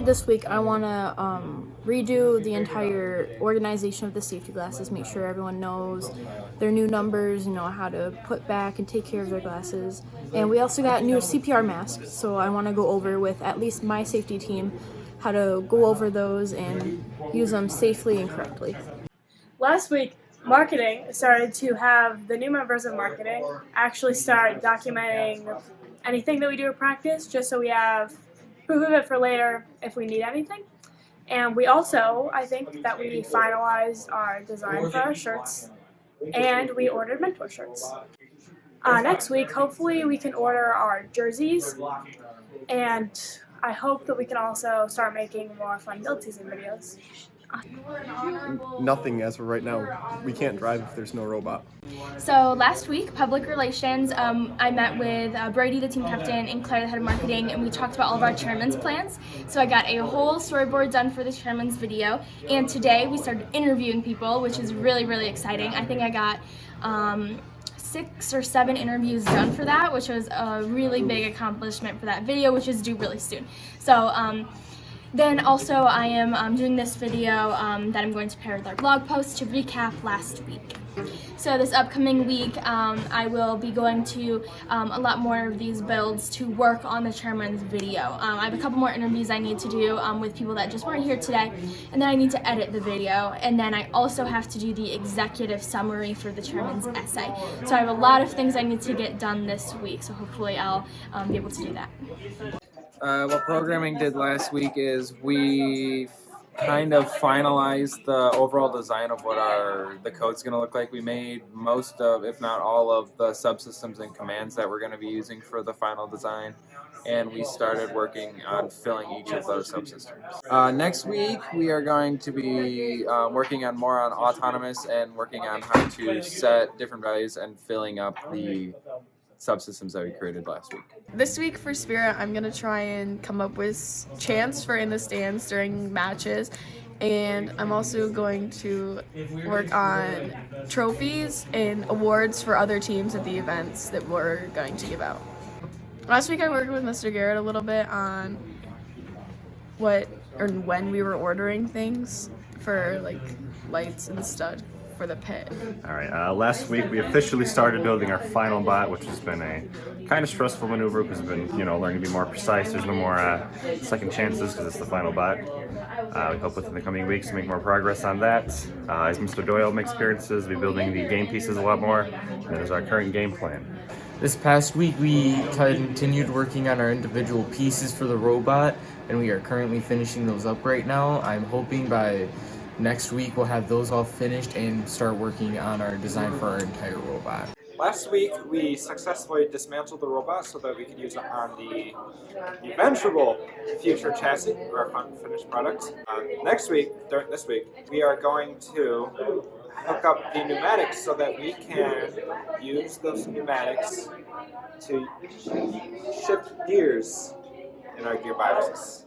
this week I want to redo the entire organization of the safety glasses, make sure everyone knows their new numbers, how to put back and take care of their glasses. And we also got new CPR masks, so I want to go over with at least my safety team how to go over those and use them safely and correctly. Last week, marketing started to have the new members of marketing actually start documenting anything that we do at practice, just so we have proof of it for later if we need anything. And we also, I think that we finalized our design for our shirts, and we ordered mentor shirts. Next week, hopefully we can order our jerseys, and I hope that we can also start making more fun build season videos. Nothing as of right now. We can't drive if there's no robot. So last week, public relations, I met with Brady, the team captain, and Claire, the head of marketing, and we talked about all of our chairman's plans. So I got a whole storyboard done for the chairman's video, and today we started interviewing people, which is really, really exciting. I think I got 6 or 7 interviews done for that, which was a really big accomplishment for that video, which is due really soon. So then also I am doing this video that I'm going to pair with our blog post to recap last week. So this upcoming week, I will be going to a lot more of these builds to work on the chairman's video. I have a couple more interviews I need to do with people that just weren't here today, and then I need to edit the video, and then I also have to do the executive summary for the chairman's essay. So I have a lot of things I need to get done this week, so hopefully I'll be able to do that. What programming did last week is we kind of finalized the overall design of what the code's going to look like. We made most of, if not all of, the subsystems and commands that we're going to be using for the final design, and we started working on filling each of those subsystems. Next week we are going to be working on more on autonomous and working on how to set different values and filling up the subsystems that we created last week. This week for Spirit, I'm going to try and come up with chants for in the stands during matches, and I'm also going to work on trophies and awards for other teams at the events that we're going to give out. Last week I worked with Mr. Garrett a little bit on when we were ordering things for like lights and stuff for the pit. All right, last week we officially started building our final bot, which has been a kind of stressful maneuver because we've been, learning to be more precise. There's no more second chances because it's the final bot. We hope within the coming weeks to make more progress on that. As Mr. Doyle makes appearances, we'll be building the game pieces a lot more, and that is our current game plan. This past week we continued working on our individual pieces for the robot, and we are currently finishing those up right now. I'm hoping by next week we'll have those all finished and start working on our design for our entire robot. Last week we successfully dismantled the robot so that we could use it on the eventual future chassis or our finished product. This week, we are going to hook up the pneumatics so that we can use those pneumatics to shift gears in our gearboxes.